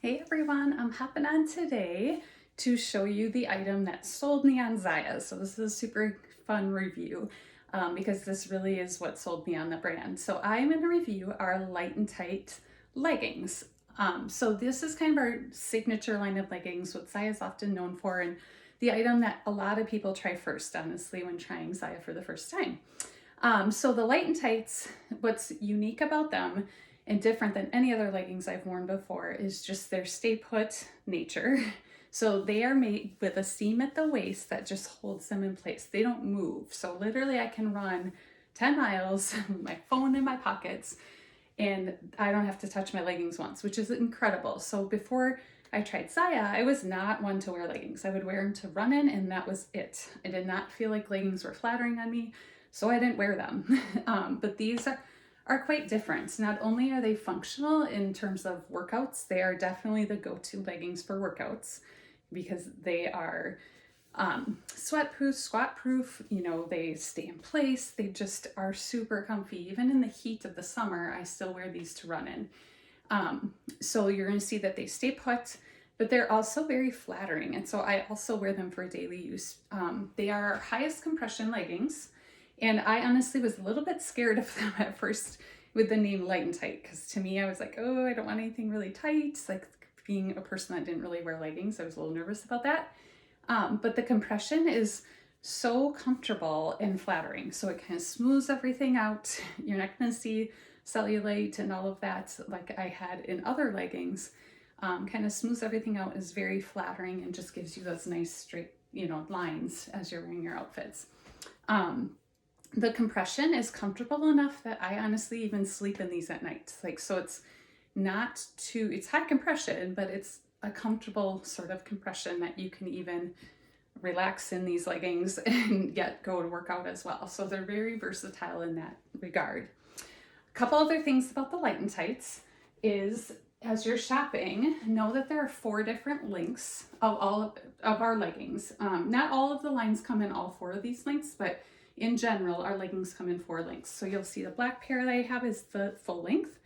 Hey everyone, I'm hopping on today to show you the item that sold me on ZYIA. So this is a super fun review because this really is what sold me on the brand. So I'm going to review our light and tight leggings. So this is kind of our signature line of leggings, what ZYIA is often known for, and the item that a lot of people try first, honestly, when trying ZYIA for the first time. So the light and tights, what's unique about them and different than any other leggings I've worn before is just their stay put nature. So they are made with a seam at the waist that just holds them in place. They don't move. So literally I can run 10 miles with my phone in my pockets and I don't have to touch my leggings once, which is incredible. So before I tried ZYIA, I was not one to wear leggings. I would wear them to run in and that was it. I did not feel like leggings were flattering on me, so I didn't wear them. But these are quite different. Not only are they functional in terms of workouts, they are definitely the go-to leggings for workouts because they are sweat proof, squat proof, they stay in place. They just are super comfy. Even in the heat of the summer, I still wear these to run in. So you're going to see that they stay put, but they're also very flattering. And so I also wear them for daily use. They are our highest compression leggings. And I honestly was a little bit scared of them at first with the name light and tight, because to me, I was like, oh, I don't want anything really tight. Like being a person that didn't really wear leggings, I was a little nervous about that. But the compression is so comfortable and flattering. So it kind of smooths everything out. You're not going to see cellulite and all of that like I had in other leggings. Kind of smooths everything out, is very flattering, and just gives you those nice straight, lines as you're wearing your outfits. The compression is comfortable enough that I honestly even sleep in these at night. So it's not too, it's high compression, but it's a comfortable sort of compression that you can even relax in these leggings and yet go to work out as well. So they're very versatile in that regard. A couple other things about the light and tights is, as you're shopping, know that there are 4 different lengths of all of our leggings. Not all of the lines come in all 4 of these lengths, but in general, our leggings come in 4 lengths. So you'll see the black pair that I have is the full length.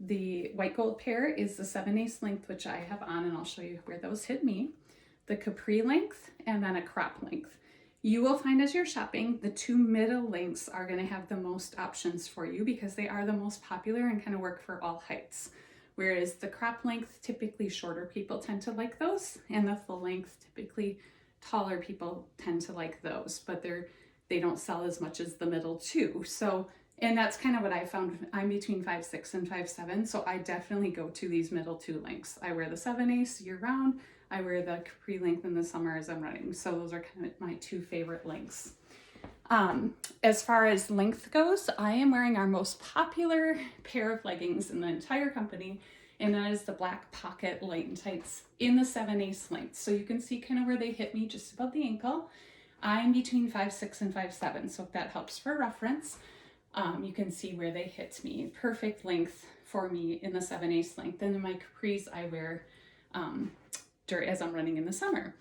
The white gold pair is the 7/8 length, which I have on, and I'll show you where those hit me. The capri length, and then a crop length. You will find as you're shopping, the 2 middle lengths are going to have the most options for you because they are the most popular and kind of work for all heights. Whereas the crop length, typically shorter people tend to like those, and the full length, typically taller people tend to like those, but they don't sell as much as the middle 2. So, and that's kind of what I found. I'm between 5'6" and 5'7", so I definitely go to these middle 2 lengths. I wear the 7/8 year round. I wear the capri length in the summer as I'm running. So those are kind of my 2 favorite lengths. As far as length goes, I am wearing our most popular pair of leggings in the entire company, and that is the black pocket light and tights in the 7/8 length. So you can see kind of where they hit me just above the ankle. I'm between 5'6" and 5'7", so if that helps for reference, you can see where they hit me. Perfect length for me in the 7/8 length. And then my capris I wear as I'm running in the summer.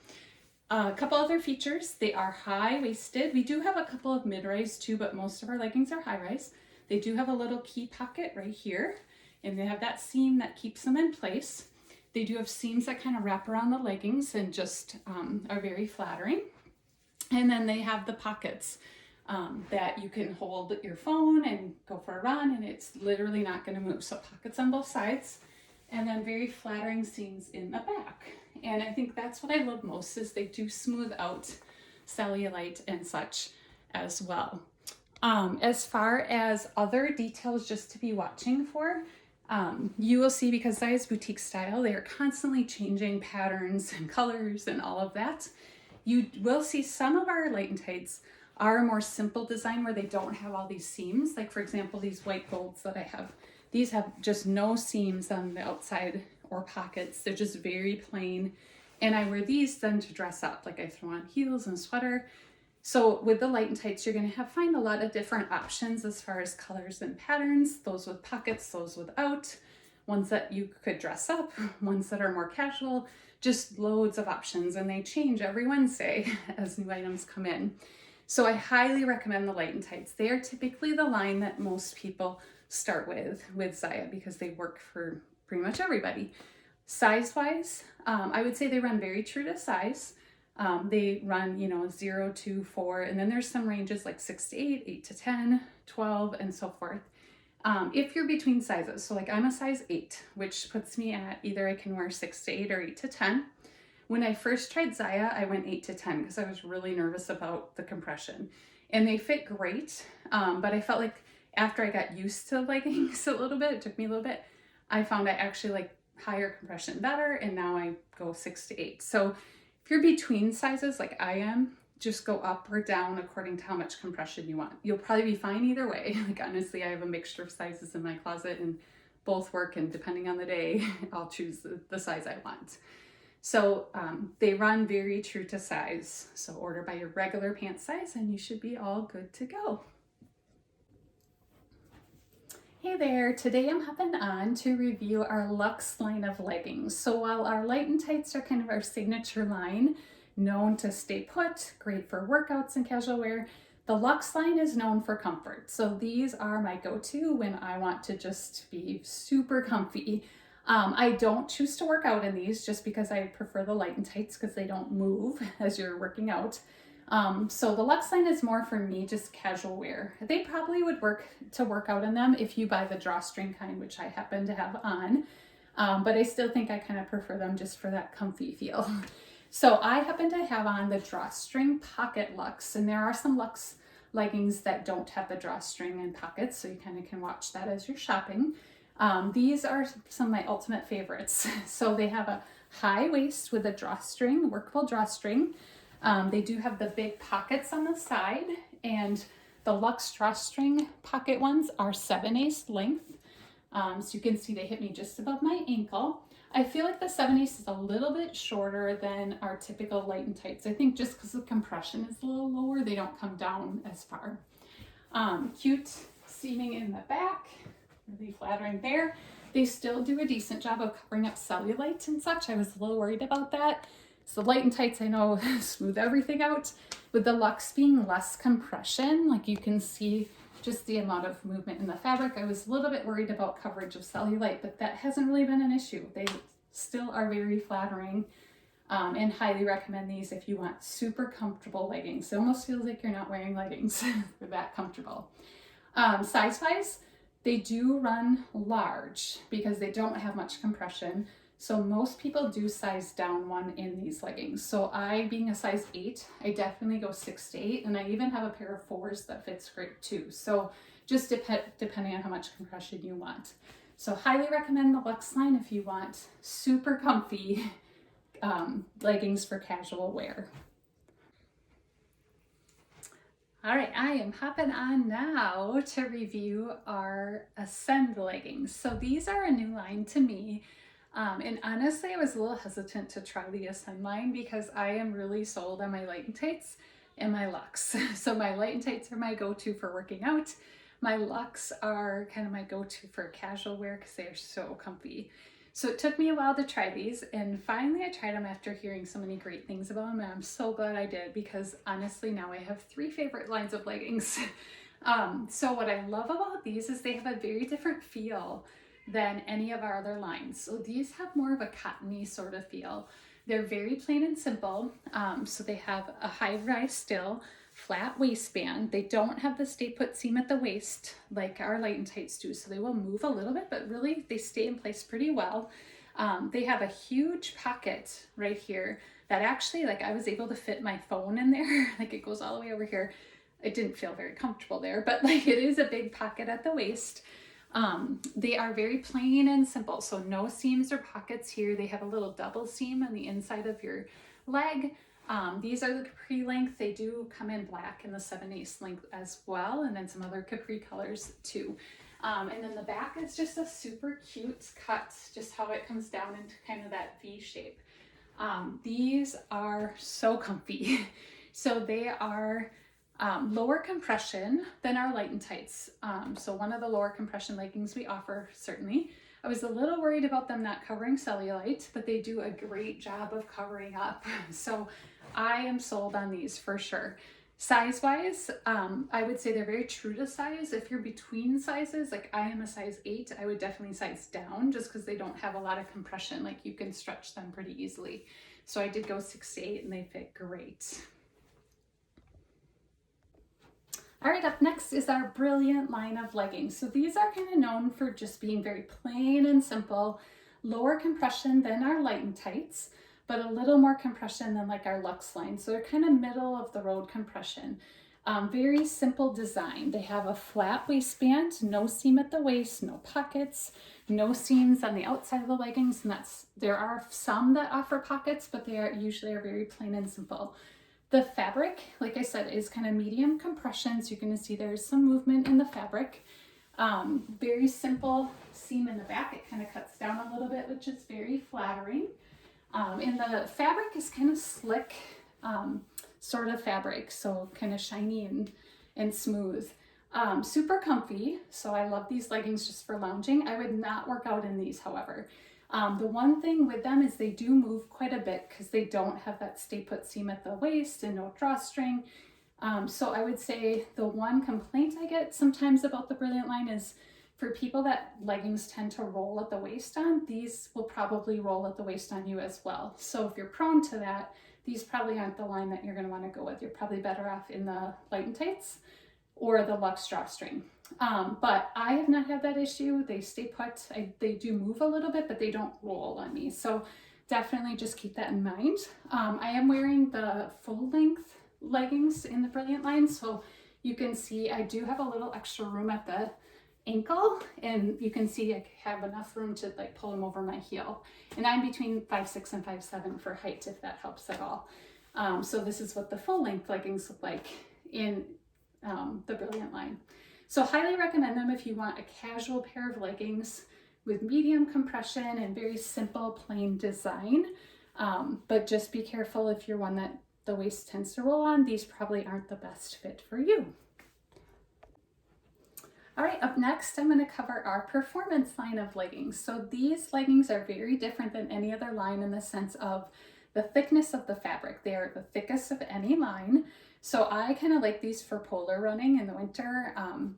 A couple other features, they are high-waisted. We do have a couple of mid-rise too, but most of our leggings are high-rise. They do have a little key pocket right here, and they have that seam that keeps them in place. They do have seams that kind of wrap around the leggings and just are very flattering. And then they have the pockets that you can hold your phone and go for a run, and it's literally not going to move. So pockets on both sides, and then very flattering seams in the back. And I think that's what I love most, is they do smooth out cellulite and such as well. As far as other details just to be watching for, you will see, because ZYIA's boutique style, they are constantly changing patterns and colors and all of that. You will see some of our light and tights are a more simple design where they don't have all these seams. Like for example, these white golds that I have, these have just no seams on the outside or pockets. They're just very plain. And I wear these then to dress up. Like I throw on heels and a sweater. So with the light and tights, you're going to find a lot of different options as far as colors and patterns, those with pockets, those without, ones that you could dress up, ones that are more casual, just loads of options, and they change every Wednesday as new items come in. So I highly recommend the light and tights. They are typically the line that most people start with ZYIA because they work for pretty much everybody. Size-wise, I would say they run very true to size. They run, 0 to 4, and then there's some ranges like 6 to 8, 8 to 10, 12, and so forth. If you're between sizes, so like I'm a size 8, which puts me at either I can wear 6 to 8 or 8 to 10. When I first tried ZYIA, I went 8 to 10 because I was really nervous about the compression. And they fit great, but I felt like after I got used to leggings a little bit, it took me a little bit, I found I actually like higher compression better, and now I go 6 to 8. So if you're between sizes like I am, just go up or down according to how much compression you want. You'll probably be fine either way. Like honestly, I have a mixture of sizes in my closet and both work, and depending on the day, I'll choose the size I want. So they run very true to size. So order by your regular pant size and you should be all good to go. Hey there, today I'm hopping on to review our Luxe line of leggings. So while our light and tights are kind of our signature line, known to stay put, great for workouts and casual wear, the Luxe line is known for comfort. So these are my go-to when I want to just be super comfy. I don't choose to work out in these just because I prefer the light and tights because they don't move as you're working out. So the Luxe line is more for me, just casual wear. They probably would work to work out in them if you buy the drawstring kind, which I happen to have on. But I still think I kind of prefer them just for that comfy feel. So I happen to have on the drawstring pocket Luxe, and there are some Luxe leggings that don't have the drawstring and pockets, so you kind of can watch that as you're shopping. These are some of my ultimate favorites. So they have a high waist with a drawstring, workable drawstring. They do have the big pockets on the side, and the Luxe drawstring pocket ones are 7/8 length. So you can see they hit me just above my ankle. I feel like the 7/8 is a little bit shorter than our typical light and tights. I think just because the compression is a little lower, they don't come down as far. Cute seaming in the back, really flattering there. They still do a decent job of covering up cellulite and such. I was a little worried about that. So light and tights, I know, smooth everything out. With the Luxe being less compression, like you can see just the amount of movement in the fabric, I was a little bit worried about coverage of cellulite, but that hasn't really been an issue. They still are very flattering, and highly recommend these if you want super comfortable leggings. It almost feels like you're not wearing leggings. They're that comfortable. Size-wise, they do run large because they don't have much compression. So most people do size down one in these leggings. So I, being a size 8, I definitely go 6 to 8, and I even have a pair of 4s that fits great too. So just depending on how much compression you want. So highly recommend the Luxe line if you want super comfy leggings for casual wear. All right, I am hopping on now to review our Ascend leggings. So these are a new line to me. And honestly, I was a little hesitant to try the Ascend line because I am really sold on my light and tights and my Luxe. So my light and tights are my go-to for working out. My Luxe are kind of my go-to for casual wear because they are so comfy. So it took me a while to try these, and finally I tried them after hearing so many great things about them, and I'm so glad I did because honestly now I have 3 favorite lines of leggings. So what I love about these is they have a very different feel than any of our other lines. So these have more of a cottony sort of feel. They're very plain and simple. So they have a high rise still, flat waistband. They don't have the stay put seam at the waist like our light and tights do. So they will move a little bit, but really they stay in place pretty well. They have a huge pocket right here that actually, like, I was able to fit my phone in there. Like, it goes all the way over here. It didn't feel very comfortable there, but like it is a big pocket at the waist. They are very plain and simple, so no seams or pockets here. They have a little double seam on the inside of your leg. These are the capri length. They do come in black in the 7/8 length as well, and then some other capri colors too. And then the back is just a super cute cut, just how it comes down into kind of that V shape. These are so comfy. So they are lower compression than our light and tights. So one of the lower compression leggings we offer, certainly. I was a little worried about them not covering cellulite, but they do a great job of covering up. So I am sold on these for sure. Size-wise, I would say they're very true to size. If you're between sizes, like I am a size 8, I would definitely size down just because they don't have a lot of compression. Like you can stretch them pretty easily. So I did go 6 to 8 and they fit great. All right, up next is our Brilliant line of leggings. So these are kind of known for just being very plain and simple, lower compression than our Light and Tights, but a little more compression than like our Luxe line. So they're kind of middle of the road compression. Very simple design. They have a flat waistband, no seam at the waist, no pockets, no seams on the outside of the leggings. And there are some that offer pockets, but they usually are very plain and simple. The fabric, like I said, is kind of medium compression. So you're going to see there's some movement in the fabric. Very simple seam in the back. It kind of cuts down a little bit, which is very flattering. And the fabric is kind of slick, sort of fabric, so kind of shiny and smooth. Super comfy, so I love these leggings just for lounging. I would not work out in these, however. The one thing with them is they do move quite a bit because they don't have that stay put seam at the waist and no drawstring. So I would say the one complaint I get sometimes about the Brilliant line is for people that leggings tend to roll at the waist on, these will probably roll at the waist on you as well. So if you're prone to that, these probably aren't the line that you're going to want to go with. You're probably better off in the Light and Tights or the Luxe drawstring. But I have not had that issue. They stay put. They do move a little bit, but they don't roll on me. So definitely just keep that in mind. I am wearing the full length leggings in the Brilliant line. So you can see I do have a little extra room at the ankle, and you can see I have enough room to like pull them over my heel. And I'm between 5'6" and 5'7" for height, if that helps at all. So this is what the full length leggings look like in the Brilliant line. So highly recommend them if you want a casual pair of leggings with medium compression and very simple plain design. But just be careful if you're one that the waist tends to roll on. These probably aren't the best fit for you. All right, up next, I'm going to cover our performance line of leggings. So these leggings are very different than any other line in the sense of the thickness of the fabric. They are the thickest of any line. So I kind of like these for polar running in the winter.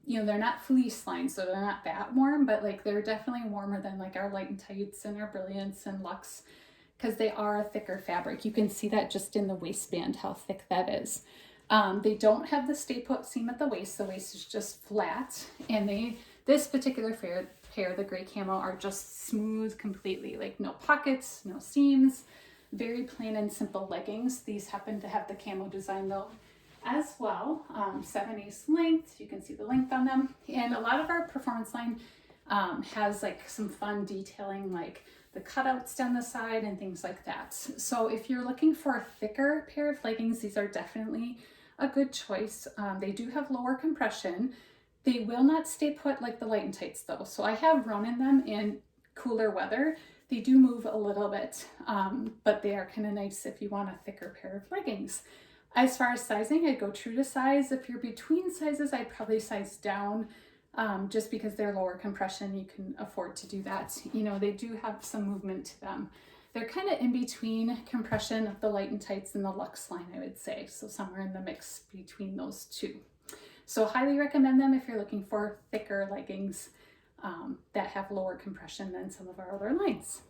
You know, they're not fleece lines, so they're not that warm, but like they're definitely warmer than like our Light and Tights and our Brilliants and Luxe because they are a thicker fabric. You can see that just in the waistband, how thick that is. They don't have the stay put seam at the waist. The waist is just flat, and this particular pair, the gray camo, are just smooth completely, like no pockets, no seams, very plain and simple leggings. These happen to have the camo design though as well. 7/8 length, you can see the length on them, and a lot of our performance line has like some fun detailing, like the cutouts down the side and things like that. So if you're looking for a thicker pair of leggings, these are definitely a good choice. They do have lower compression. They will not stay put like the Light and Tights though. So I have run in them in cooler weather. They do move a little bit, but they are kind of nice if you want a thicker pair of leggings. As far as sizing, I'd go true to size. If you're between sizes, I'd probably size down just because they're lower compression. You can afford to do that. You know, they do have some movement to them. They're kind of in between compression of the Light and Tights and the Luxe line, I would say. So somewhere in the mix between those two. So highly recommend them if you're looking for thicker leggings that have lower compression than some of our other lines.